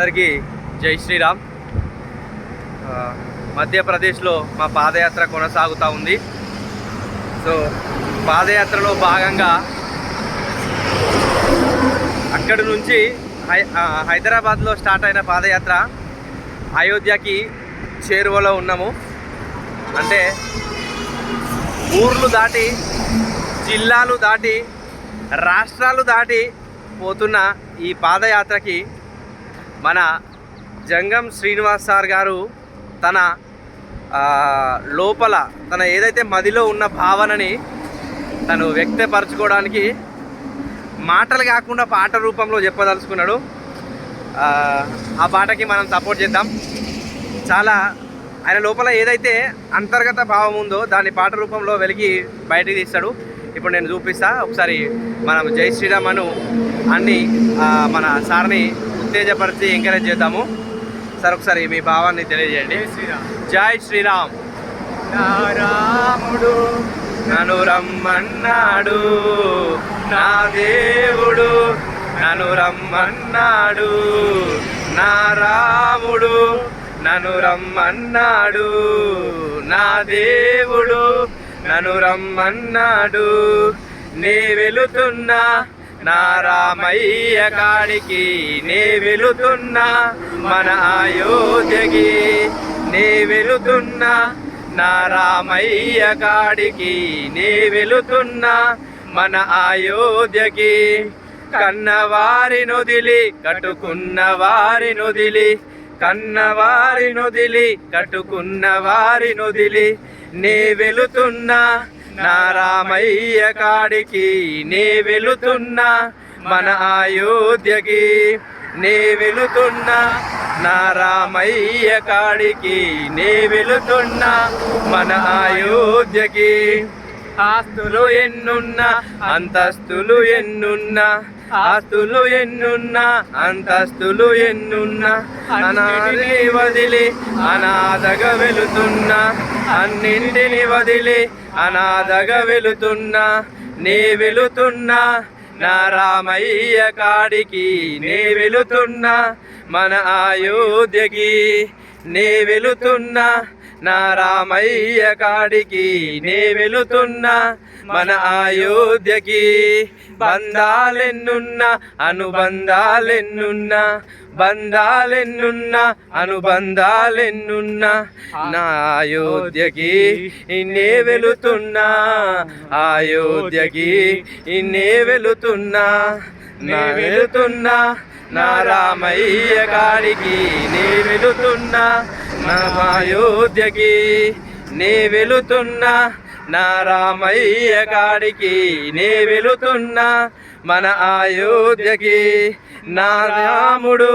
అందరికీ జై శ్రీరామ్. మధ్యప్రదేశ్లో మా పాదయాత్ర కొనసాగుతూ ఉంది. సో పాదయాత్రలో భాగంగా అక్కడి నుంచి హైదరాబాద్లో స్టార్ట్ అయిన పాదయాత్ర అయోధ్యకి చేరువలో ఉన్నాము. అంటే ఊర్లు దాటి, జిల్లాలు దాటి, రాష్ట్రాలు దాటి పోతున్న ఈ పాదయాత్రకి మన జంగం శ్రీనివాస్ సార్ గారు తన లోపల తన ఏదైతే మదిలో ఉన్న భావనని తను వ్యక్తపరచుకోవడానికి మాటలు కాకుండా పాట రూపంలో చెప్పదలుచుకున్నాడు. ఆ పాటకి మనం సపోర్ట్ చేద్దాం. చాలా ఆయన లోపల ఏదైతే అంతర్గత భావం ఉందో దాన్ని పాట రూపంలో వెలిగి బయటికి తీస్తాడు. ఇప్పుడు నేను చూపిస్తా. ఒకసారి మనం జై శ్రీరామ్ అను అన్ని మన సార్ని ఉత్తేజపరిచి ఎంకరేజ్ చేద్దాము. సార్ ఒకసారి మీ భావాన్ని తెలియజేయండి. జై శ్రీరామ్. నా రాముడు నన్ను రమ్మన్నాడు, నా దేవుడు నన్ను రమ్మన్నాడు, నా రాముడు నన్ను రమ్మన్నాడు, నా దేవుడు నన్ను రమ్మన్నాడు. నే వెళుతున్నా నా రామయ్య కాడికి, నే వెళుతున్నా మన అయోధ్యకి, నే వెళుతున్నా నా రామయ్య కాడికి, నే వెళుతున్నా మన అయోధ్యకి. కన్నవారి నొదిలి కట్టుకున్న వారి నొదిలి, కన్నవారి నొదిలి కట్టుకున్న వారి నొదిలి, నే వెళుతున్నా నా రామయ్య కాడికి, నే వెళుతున్నా మన అయోధ్యకి, నే వెళుతున్నా నా రామయ్య కాడికి, నే వెళుతున్నా మన అయోధ్యకి. ఆస్తులు ఎన్నున్నా అంతస్తులు ఎన్నున్నా, ఆస్తులు ఎన్నున్నా అంతస్తులు ఎన్నున్నా, అనాథని వదిలి అనాథగా వెళుతున్నా, అన్నింటిని వదిలి అనాథగా వెళుతున్నా, నే వెళుతున్నా నా రామయ్య కాడికి, నే వెళుతున్నా మన అయోధ్యకి, నే వెళుతున్నా నా రామయ్య కాడికి, నే వెళుతున్నా మన అయోధ్యకి. బంధాలెన్నున్నా అనుబంధాలెన్నున్నా, బంధాలెన్నున్నా అనుబంధాలెన్నున్నా, నా అయోధ్యకి నే వెళుతున్నా, అయోధ్యకి నే వెళుతున్నా, నే వెళుతున్నా నా రామయ్య కాడికి, నే వెళుతున్నా నా అయోధ్యకి, నే వెళుతున్నా నా రామయ్య కాడికి, నే వెళుతున్నా మన అయోధ్యకి. నా రాముడు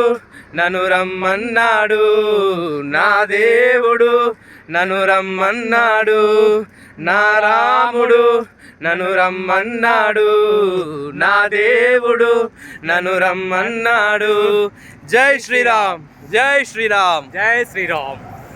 నన్ను రమ్మన్నాడు, నా దేవుడు నన్ను రమ్మన్నాడు, నా రాముడు నన్ను రమ్మన్నాడు, నా దేవుడు నన్ను రమ్మన్నాడు. జై శ్రీరామ్, జై శ్రీరామ్, జై శ్రీరామ్.